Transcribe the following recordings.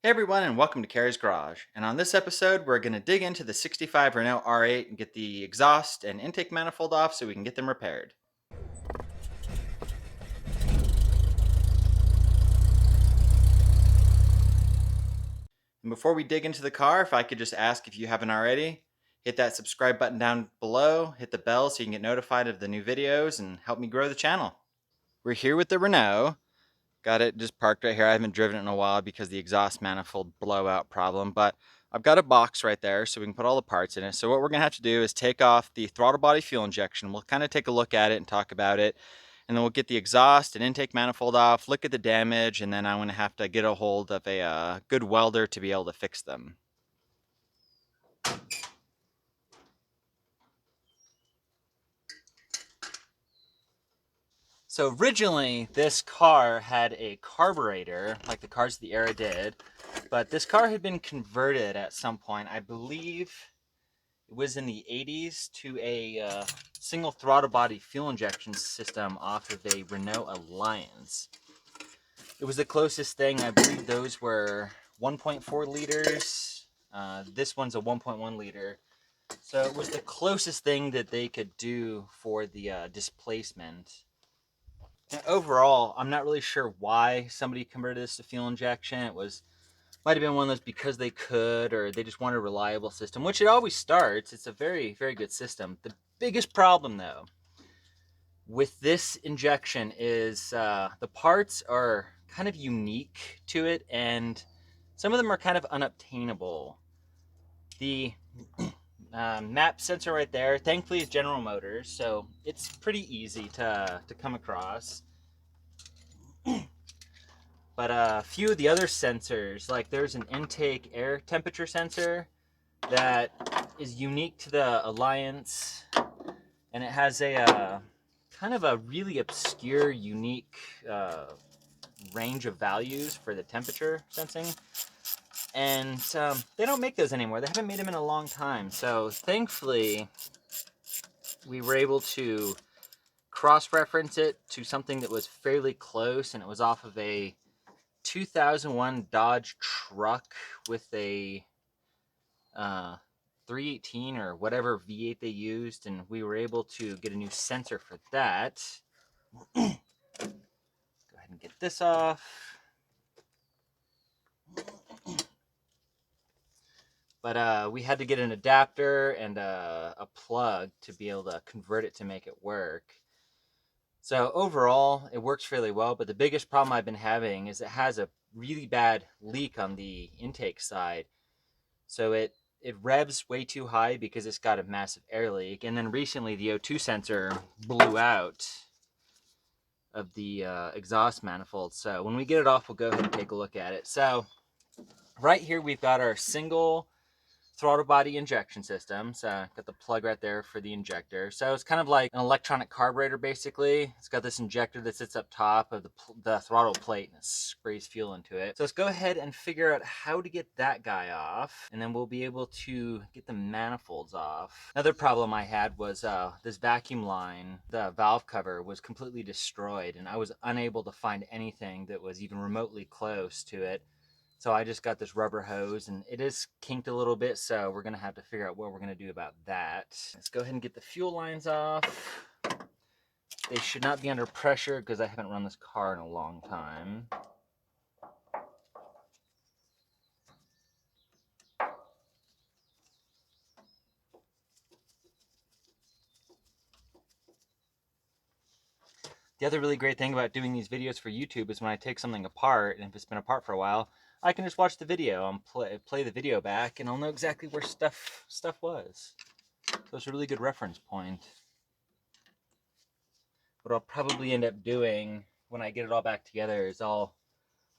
Hey everyone, and welcome to Carrie's Garage. And on this episode, we're going to dig into the 65 Renault R8 and get the exhaust and intake manifold off so we can get them repaired. And before we dig into the car, if I could just ask if you haven't already, hit that subscribe button down below, hit the bell so you can get notified of the new videos, and help me grow the channel. We're here with the Renault. Got it just parked right here. I haven't driven it in a while because the exhaust manifold blowout problem, but I've got a box right there so we can put all the parts in it. So what we're gonna have to do is take off the throttle body fuel injection. We'll kind of take a look at it and talk about it. And then we'll get the exhaust and intake manifold off, look at the damage, and then I'm gonna have to get a hold of a good welder to be able to fix them. So originally, this car had a carburetor, like the cars of the era did, but this car had been converted at some point. I believe it was in the 80s to a single throttle body fuel injection system off of a Renault Alliance. It was the closest thing. I believe those were 1.4 liters. This one's a 1.1 liter. So it was the closest thing that they could do for the displacement. Overall, I'm not really sure why somebody converted this to fuel injection. It might have been one of those because they could, or they just wanted a reliable system, which it always starts. It's a very, very good system. The biggest problem, though, with this injection is the parts are kind of unique to it, and some of them are kind of unobtainable. The map sensor right there, thankfully, is General Motors, so it's pretty easy to come across. But a few of the other sensors, like there's an intake air temperature sensor that is unique to the Alliance, and it has a kind of a really obscure, unique range of values for the temperature sensing. And they don't make those anymore. They haven't made them in a long time. So thankfully, we were able to cross-reference it to something that was fairly close, and it was off of a 2001 Dodge truck with a 318 or whatever V8 they used, and we were able to get a new sensor for that. Go ahead and get this off. But we had to get an adapter and a plug to be able to convert it to make it work. So overall, it works fairly well, but the biggest problem I've been having is it has a really bad leak on the intake side. So it revs way too high because it's got a massive air leak. And then recently the O2 sensor blew out of the exhaust manifold. So when we get it off, we'll go ahead and take a look at it. So right here, we've got our single throttle body injection system. So got the plug right there for the injector. So it's kind of like an electronic carburetor, basically. It's got this injector that sits up top of the throttle plate, and it sprays fuel into it. So let's go ahead and figure out how to get that guy off, and then we'll be able to get the manifolds off. Another problem I had was this vacuum line, the valve cover was completely destroyed, and I was unable to find anything that was even remotely close to it. So I just got this rubber hose, and it is kinked a little bit, so we're gonna have to figure out what we're gonna do about that. Let's go ahead and get the fuel lines off. They should not be under pressure because I haven't run this car in a long time. The other really great thing about doing these videos for YouTube is when I take something apart, and if it's been apart for a while, I can just watch the video and play the video back, and I'll know exactly where stuff was. So it's a really good reference point. What I'll probably end up doing when I get it all back together is I'll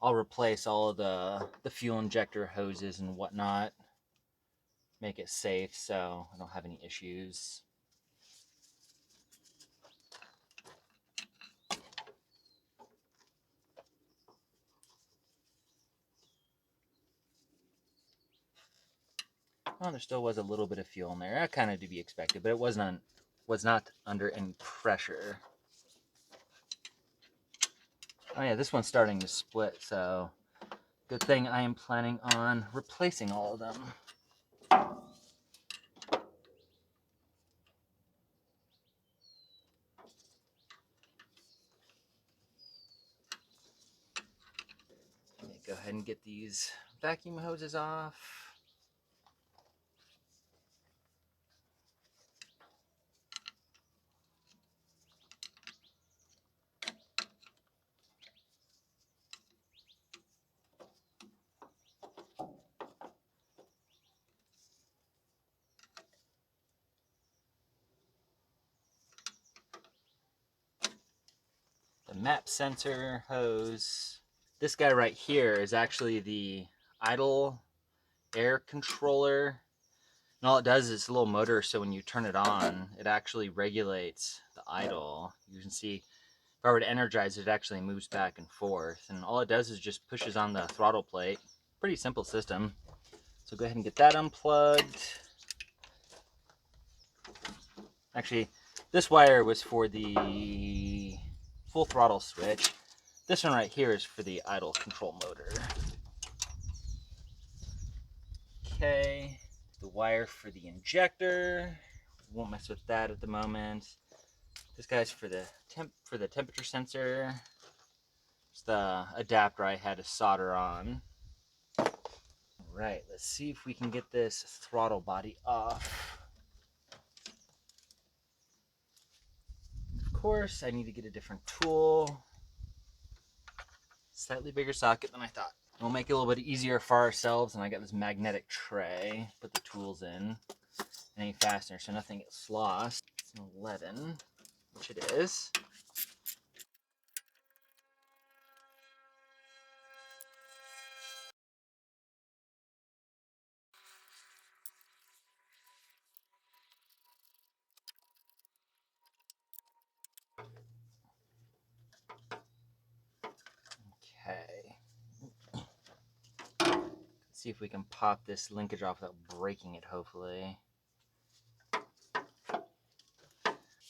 replace all of the fuel injector hoses and whatnot, make it safe so I don't have any issues. Oh, there still was a little bit of fuel in there. That kind of to be expected, but it was not under any pressure. Oh yeah, this one's starting to split, so Good thing I am planning on replacing all of them. Go ahead and get these vacuum hoses off. The map sensor hose. This guy right here is actually the idle air controller. And all it does is a little motor, so when you turn it on, it actually regulates the idle. You can see if I were to energize it, it actually moves back and forth. And all it does is just pushes on the throttle plate. Pretty simple system. So go ahead and get that unplugged. Actually, this wire was for the full throttle switch. This one right here is for the idle control motor. Okay, the wire for the injector. Won't mess with that at the moment. This guy's for the temperature sensor. It's the adapter I had to solder on. All right, let's see if we can get this throttle body off. Of course, I need to get a different tool. Slightly bigger socket than I thought. We'll make it a little bit easier for ourselves, and I got this magnetic tray. Put the tools in. Any fastener so nothing gets lost. It's an 11, which it is. Okay. Let's see if we can pop this linkage off without breaking it, hopefully.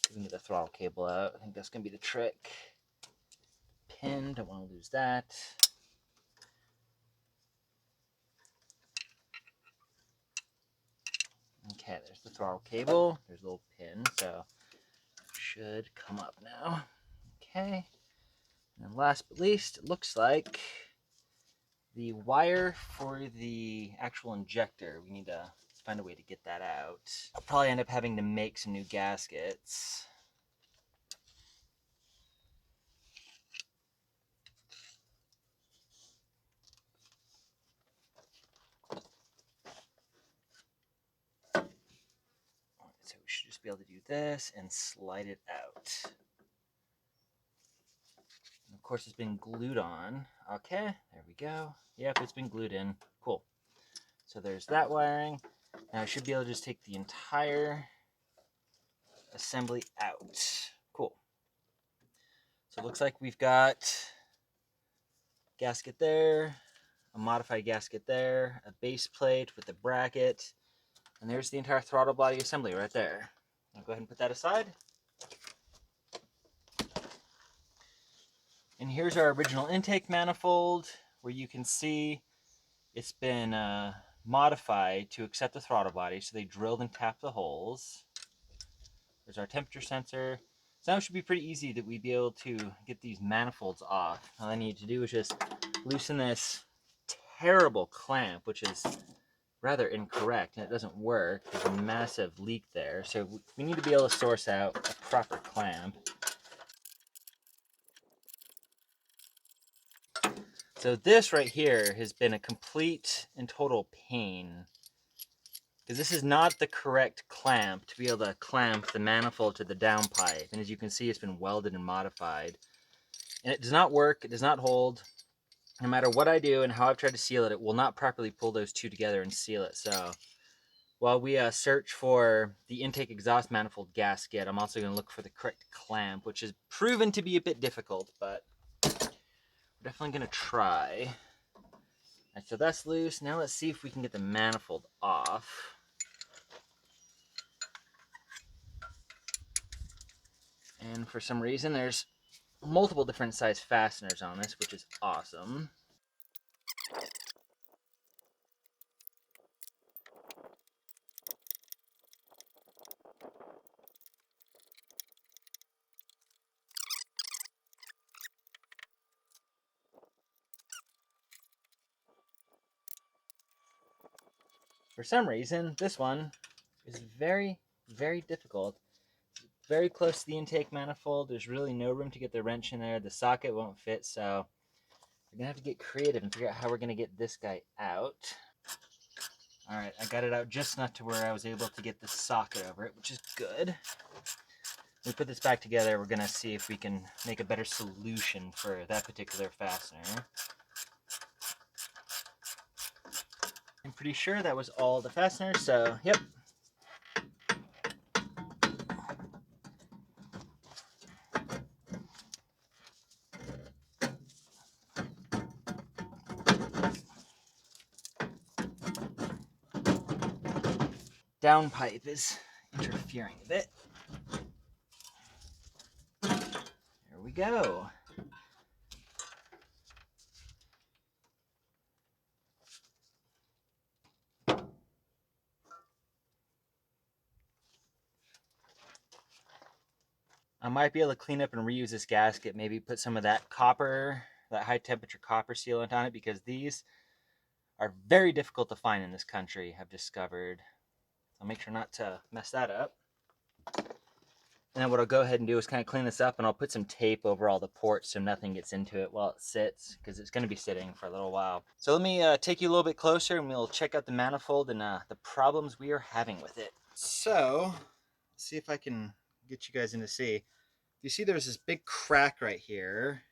We can get the throttle cable out. I think that's going to be the trick. Pin, don't want to lose that. Okay, there's the throttle cable. There's a little pin, so it should come up now. Okay. And then last but least, it looks like the wire for the actual injector. We need to find a way to get that out. I'll probably end up having to make some new gaskets. So we should just be able to do this and slide it out. And of course, it's been glued on. Okay, there we go. Yep, it's been glued in. Cool. So there's that wiring. Now I should be able to just take the entire assembly out. Cool. So it looks like we've got gasket there, a modified gasket there, a base plate with the bracket, and there's the entire throttle body assembly right there. I'll go ahead and put that aside. And here's our original intake manifold, where you can see it's been modified to accept the throttle body, so they drilled and tapped the holes. There's our temperature sensor. So now it should be pretty easy that we'd be able to get these manifolds off. All I need to do is just loosen this terrible clamp, which is rather incorrect, and it doesn't work. There's a massive leak there, so we need to be able to source out a proper clamp. So this right here has been a complete and total pain, because this is not the correct clamp to be able to clamp the manifold to the downpipe. And as you can see, it's been welded and modified. And it does not work, it does not hold. No matter what I do and how I've tried to seal it, it will not properly pull those two together and seal it. So while we search for the intake exhaust manifold gasket, I'm also going to look for the correct clamp, which has proven to be a bit difficult, but we're definitely going to try. All right, so that's loose. Now let's see if we can get the manifold off. And for some reason, there's multiple different size fasteners on this, which is awesome. For some reason, this one is very, very difficult. Very close to the intake manifold. There's really no room to get the wrench in there. The socket won't fit, so we're gonna have to get creative and figure out how we're gonna get this guy out. All right, I got it out just enough to where I was able to get the socket over it, which is good. When we put this back together, we're gonna see if we can make a better solution for that particular fastener. I'm pretty sure that was all the fasteners, so yep. Down pipe is interfering a bit. There we go. I might be able to clean up and reuse this gasket, maybe put some of that copper, that high temperature copper sealant on it, because these are very difficult to find in this country, I've discovered. I'll make sure not to mess that up. And then what I'll go ahead and do is kind of clean this up, and I'll put some tape over all the ports so nothing gets into it while it sits, because it's going to be sitting for a little while. So let me take you a little bit closer, and we'll check out the manifold and the problems we are having with it. So, let's see if I can get you guys in to see. You see there's this big crack right here,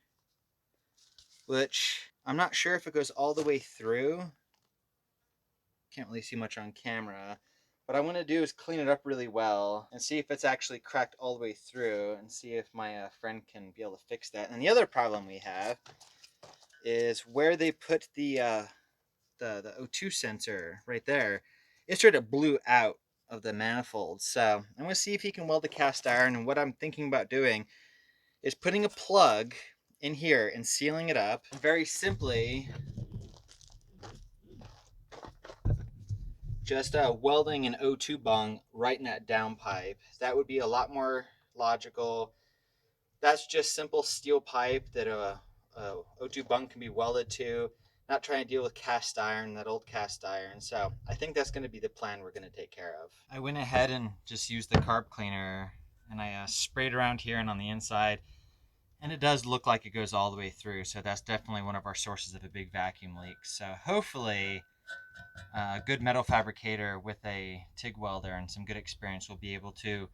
which I'm not sure if it goes all the way through. Can't really see much on camera. What I want to do is clean it up really well and see if it's actually cracked all the way through, and see if my friend can be able to fix that. And the other problem we have is where they put the O2 sensor right there. It sort of blew out of the manifold. So I'm going to see if he can weld the cast iron, and what I'm thinking about doing is putting a plug in here and sealing it up. Very simply, just welding an O2 bung right in that downpipe. That would be a lot more logical. That's just simple steel pipe that a O2 bung can be welded to. Not trying to deal with cast iron, that old cast iron. So I think that's going to be the plan we're going to take care of. I went ahead and just used the carb cleaner, and I sprayed around here and on the inside. And it does look like it goes all the way through, so that's definitely one of our sources of a big vacuum leak. So hopefully a good metal fabricator with a TIG welder and some good experience will be able to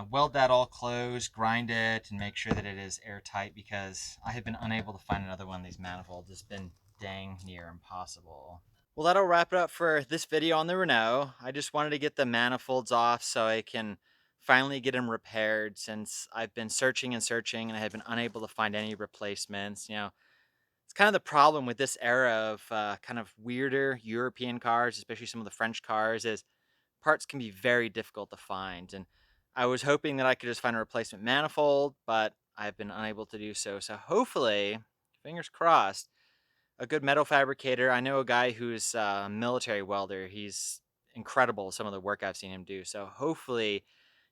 weld that all closed, grind it, and make sure that it is airtight, because I have been unable to find another one of these manifolds. It's been dang near impossible. Well, that'll wrap it up for this video on the Renault. I just wanted to get the manifolds off so I can finally get them repaired, since I've been searching and searching and I have been unable to find any replacements. You know, it's kind of the problem with this era of kind of weirder European cars, especially some of the French cars, is parts can be very difficult to find. And I was hoping that I could just find a replacement manifold, but I've been unable to do so. So hopefully, fingers crossed, a good metal fabricator. I know a guy who's a military welder. He's incredible, some of the work I've seen him do. So hopefully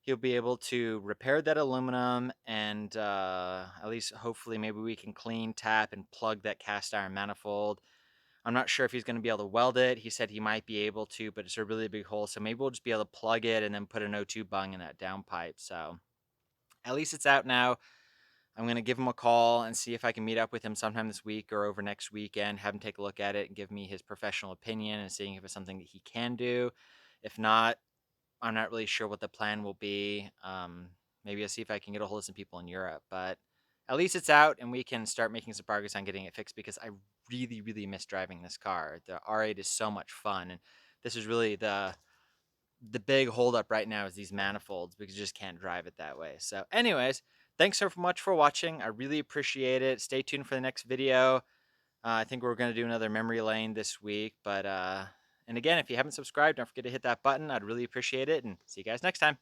he'll be able to repair that aluminum, and at least hopefully maybe we can clean, tap, and plug that cast iron manifold. I'm not sure if he's going to be able to weld it. He said he might be able to, but it's a really big hole. So maybe we'll just be able to plug it and then put an O2 bung in that downpipe. So at least it's out now. I'm going to give him a call and see if I can meet up with him sometime this week or over next weekend, have him take a look at it and give me his professional opinion, and seeing if it's something that he can do. If not, I'm not really sure what the plan will be. Maybe I'll see if I can get a hold of some people in Europe, but at least it's out and we can start making some progress on getting it fixed, because I really, really miss driving this car. The R8 is so much fun, and this is really the big holdup right now is these manifolds, because you just can't drive it that way. So anyways, thanks so much for watching. I really appreciate it. Stay tuned for the next video. I think we're going to do another memory lane this week. But and again, if you haven't subscribed, don't forget to hit that button. I'd really appreciate it. And see you guys next time.